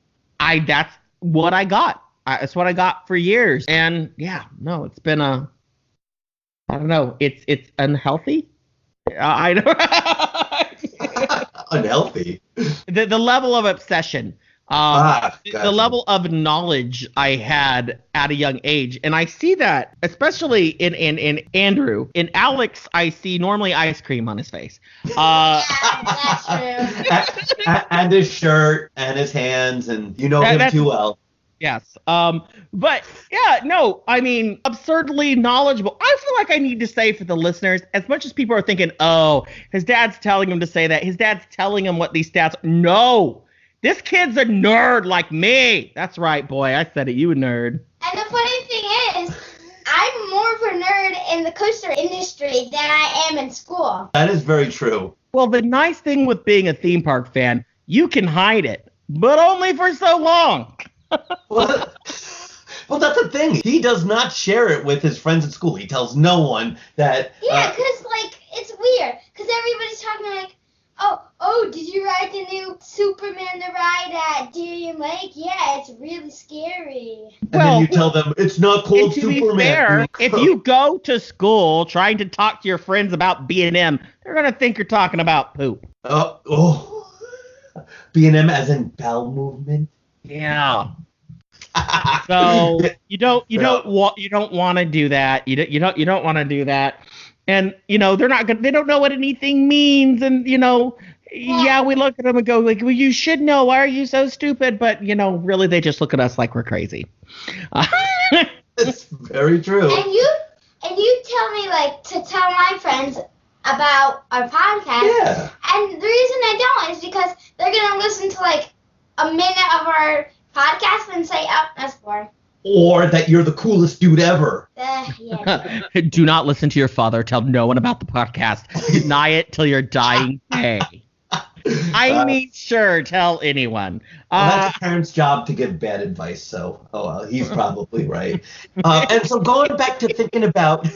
that's what I got. That's what I got for years. And yeah, no, it's been I don't know. It's unhealthy. I don't. Unhealthy. The level of obsession. Gotcha. The level of knowledge I had at a young age. And I see that, especially in Andrew. In Alex, I see normally ice cream on his face. Yeah, that's true. And his shirt and his hands, and him too well. Yes. But yeah, no, I mean, absurdly knowledgeable. I feel like I need to say for the listeners, as much as people are thinking, oh, his dad's telling him to say that, his dad's telling him what these stats are. No, this kid's a nerd like me. That's right, boy. I said it. You a nerd. And the funny thing is, I'm more of a nerd in the coaster industry than I am in school. That is very true. Well, the nice thing with being a theme park fan, you can hide it, but only for so long. Well, that's the thing. He does not share it with his friends at school. He tells no one that. Yeah, because, it's weird. Because everybody's talking like, oh, did you ride the new Superman the Ride at Darien Lake? Yeah, it's really scary. And then you tell them, it's not called to Superman. Be fair, if you go to school trying to talk to your friends about B&M, they're going to think you're talking about poop. B&M as in bowel movement? Yeah. So you don't want to do that. You don't want to do that. And they're not good. They don't know what anything means. And yeah, we look at them and go like, well, you should know. Why are you so stupid? But really, they just look at us like we're crazy. That's very true. And you tell me to tell my friends about our podcast. Yeah. And the reason I don't is because they're gonna listen to a minute of our podcast and say, oh, that's boring. Or that you're the coolest dude ever. Yeah. Do not listen to your father. Tell no one about the podcast. Deny it till your dying day. I mean, sure, tell anyone. Well, that's a parent's job to give bad advice, so, he's probably right. And so going back to thinking about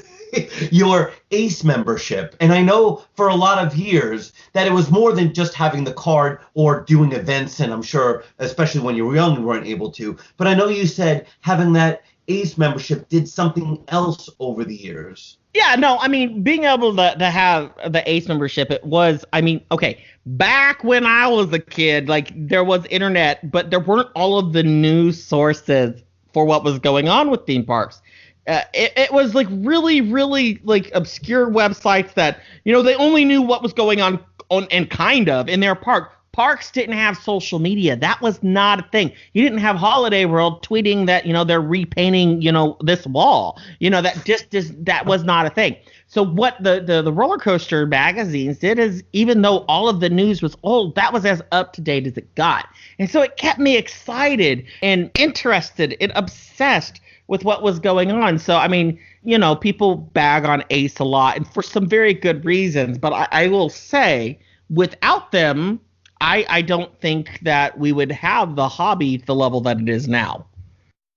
your ACE membership, and I know for a lot of years that it was more than just having the card or doing events, and I'm sure, especially when you were young, you weren't able to, but I know you said having that ACE membership did something else over the years. Yeah, no, I mean, being able to have the ACE membership, it was, okay, back when I was a kid, there was internet, but there weren't all of the news sources for what was going on with theme parks. It was really, really obscure websites that, they only knew what was going on and kind of in their park. Parks didn't have social media. That was not a thing. You didn't have Holiday World tweeting that, they're repainting, this wall. That was not a thing. So what the roller coaster magazines did is, even though all of the news was old, that was as up to date as it got. And so it kept me excited and interested and obsessed with what was going on. So, people bag on ACE a lot, and for some very good reasons. But I will say, without them, I don't think that we would have the hobby at the level that it is now.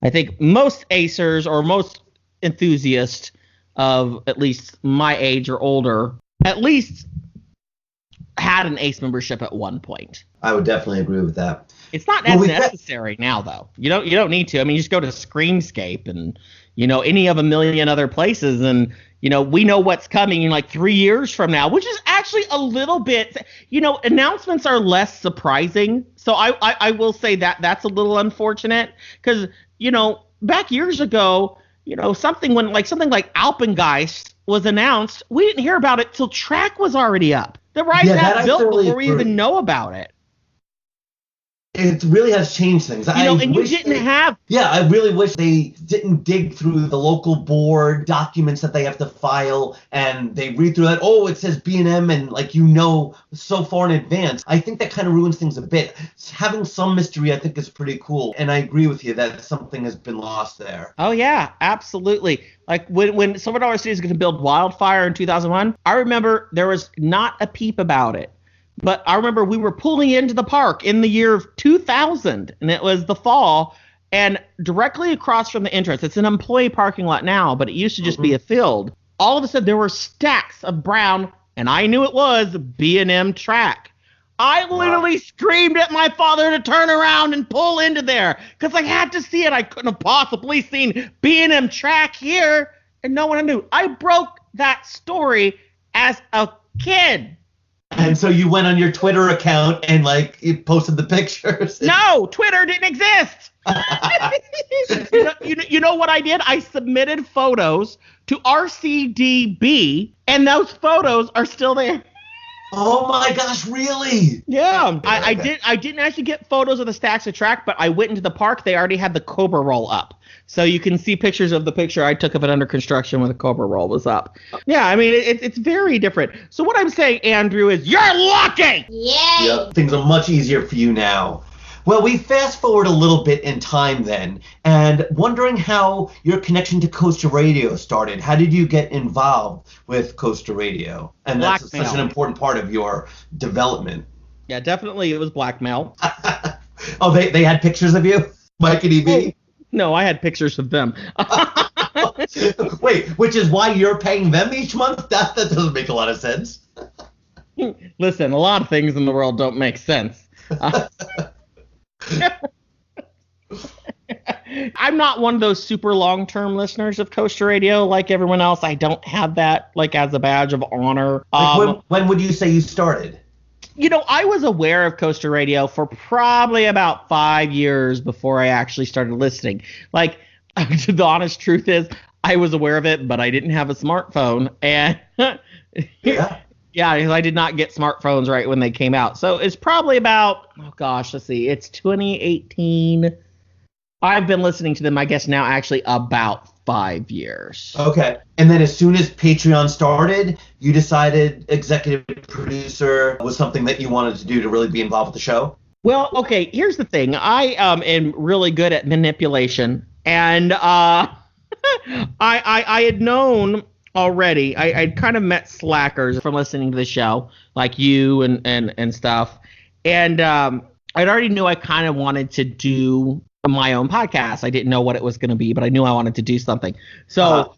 I think most Acers or most enthusiasts of at least my age or older at least had an ACE membership at one point. I would definitely agree with that. It's not as necessary now, though. You don't need to. I mean, you just go to Screamscape and, any of a million other places, and, we know what's coming in like 3 years from now, which is actually a little bit, announcements are less surprising. So I will say that that's a little unfortunate because, back years ago, something like Alpengeist was announced, we didn't hear about it till track was already up. The ride's not built before we even know about it. It really has changed things. And you didn't have... Yeah, I really wish they didn't dig through the local board documents that they have to file, and they read through that, it says B&M, and so far in advance. I think that kind of ruins things a bit. Having some mystery, I think, is pretty cool, and I agree with you that something has been lost there. Oh, yeah, absolutely. Like, when Silver Dollar City was going to build Wildfire in 2001, I remember there was not a peep about it. But I remember we were pulling into the park in the year of 2000, and it was the fall, and directly across from the entrance, it's an employee parking lot now, but it used to just be a field. All of a sudden, there were stacks of brown, and I knew it was B&M track. I literally screamed at my father to turn around and pull into there, because I had to see it. I couldn't have possibly seen B&M track here, and no one knew. I broke that story as a kid. And so you went on your Twitter account and you posted the pictures. No, Twitter didn't exist. you know what I did? I submitted photos to RCDB, and those photos are still there. Oh my gosh, really? Yeah. I didn't actually get photos of the stacks of track, but I went into the park. They already had the Cobra roll up. So you can see pictures of the picture I took of it under construction when the Cobra roll was up. Yeah, I mean, it's very different. So what I'm saying, Andrew, is you're lucky! Yay! Yep, things are much easier for you now. Well, we fast forward a little bit in time then, and wondering how your connection to Coaster Radio started. How did you get involved with Coaster Radio? And that's such an important part of your development. Yeah, definitely it was blackmail. Oh, they had pictures of you? Mike and EB? No, I had pictures of them. Wait, which is why you're paying them each month? That doesn't make a lot of sense. Listen, a lot of things in the world don't make sense. I'm not one of those super long-term listeners of Coaster Radio like everyone else. I don't have that as a badge of honor. When would you say you started? I was aware of Coaster Radio for probably about 5 years before I actually started listening. The honest truth is, I was aware of it, but I didn't have a smartphone. And yeah, because I did not get smartphones right when they came out. So it's probably about, let's see, it's 2018. I've been listening to them, I guess now actually about 5 years. Okay. And then as soon as Patreon started, you decided executive producer was something that you wanted to do to really be involved with the show? Well, okay, here's the thing. I am really good at manipulation. And I had known already. I'd kind of met slackers from listening to the show, like you and stuff. And I'd already knew I kind of wanted to do my own podcast. I didn't know what it was going to be, but I knew I wanted to do something. So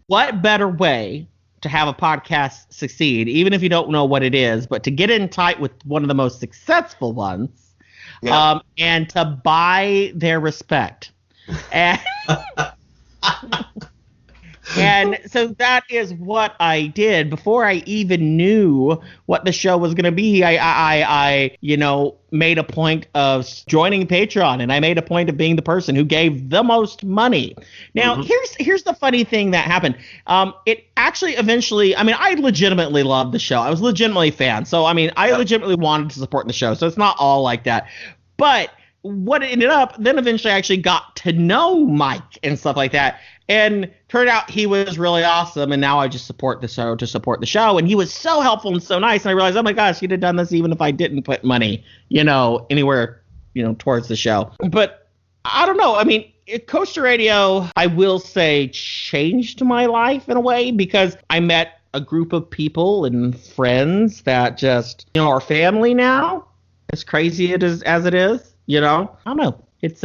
what better way to have a podcast succeed, even if you don't know what it is, but to get in tight with one of the most successful ones, and to buy their respect. And And so that is what I did before I even knew what the show was going to be. I made a point of joining Patreon, and I made a point of being the person who gave the most money. Now, here's the funny thing that happened. It actually eventually, I legitimately loved the show. I was legitimately a fan. So, I legitimately wanted to support the show. So it's not all like that. But what it ended up, then eventually I actually got to know Mike and stuff like that. And turned out he was really awesome, and now I just support the show to support the show. And he was so helpful and so nice, and I realized, oh my gosh, he'd have done this even if I didn't put money, anywhere, towards the show. But I don't know. Coaster Radio, I will say, changed my life in a way because I met a group of people and friends that just, are family now. As crazy as it is, I don't know. It's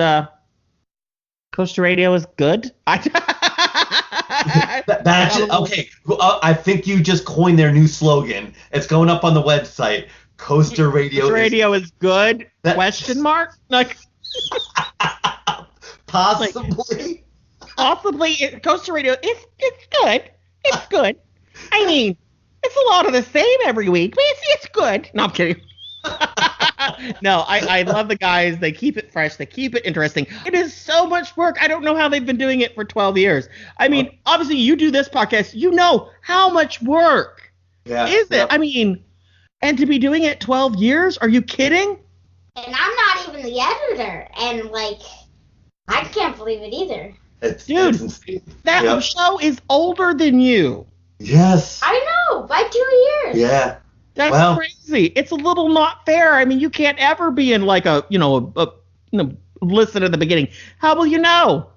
Coaster Radio is good. Okay. I think you just coined their new slogan. It's going up on the website. Coaster Radio. Coaster Radio is good? Question mark? Like possibly. Possibly. Coaster Radio. It's good. It's good. I mean, it's a lot of the same every week, but it's good. No, I'm kidding. No, I love the guys. They keep it fresh. They keep it interesting. It is so much work. I don't know how they've been doing it for 12 years. I mean, obviously, you do this podcast. You know how much work is it? I mean, and to be doing it 12 years? Are you kidding? And I'm not even the editor. And, like, I can't believe it either. Dude, that show is older than you. Yes. I know, by 2 years. Yeah. That's crazy. It's a little not fair. I mean, you can't ever be in like listen at the beginning. How will you know?